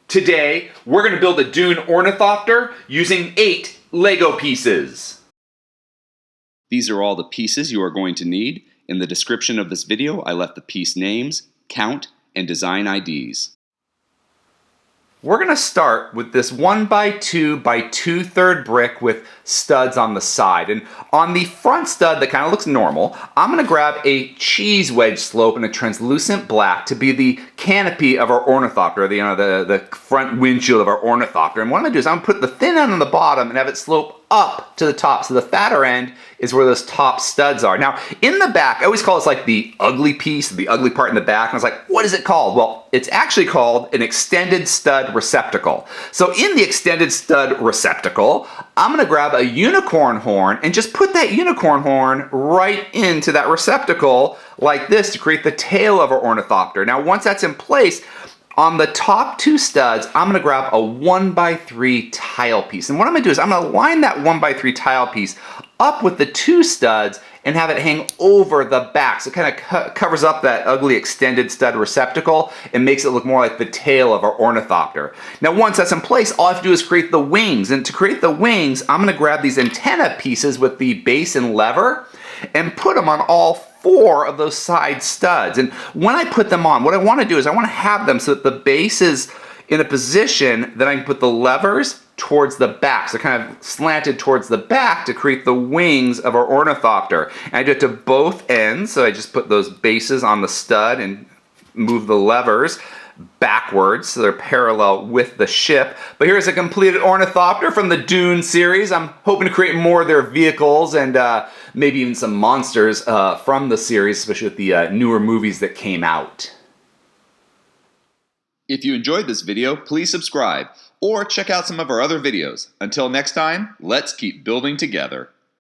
Today, we're going to build a Dune Ornithopter using 8 LEGO pieces. These are all the pieces you are going to need. In the description of this video, I left the piece names, count, and design IDs. We're going to start with this 1x2 by 2/3 brick with studs on the side. And on the front stud that kind of looks normal, I'm going to grab a cheese wedge slope in a translucent black to be the canopy of our ornithopter, the front windshield of our ornithopter. And what I'm going to do is I'm going to put the thin end on the bottom and have it slope up to the top. So the fatter end is where those top studs are. Now, in the back, I always call this like the ugly piece, the ugly part in the back. And I was like, what is it called? Well, it's actually called an extended stud receptacle. So in the extended stud receptacle, I'm going to grab a unicorn horn and just put that unicorn horn right into that receptacle like this to create the tail of our ornithopter. Now, once that's in place, on the top 2 studs, I'm going to grab a 1x3 tile piece. And what I'm going to do is I'm going to line that 1x3 tile piece up with the 2 studs and have it hang over the back. So it kind of covers up that ugly extended stud receptacle and makes it look more like the tail of our ornithopter. Now, once that's in place, all I have to do is create the wings. And to create the wings, I'm going to grab these antenna pieces with the base and lever and put them on all 4 of those side studs. And when I put them on, what I want to do is I want to have them so that the base is in a position that I can put the levers towards the back. So kind of slanted towards the back to create the wings of our ornithopter. And I do it to both ends. So I just put those bases on the stud and move the levers backwards so they're parallel with the ship. But here's a completed ornithopter from the Dune series. I'm hoping to create more of their vehicles and maybe even some monsters from the series, especially with the newer movies that came out. If you enjoyed this video, please subscribe or check out some of our other videos. Until next time, let's keep building together.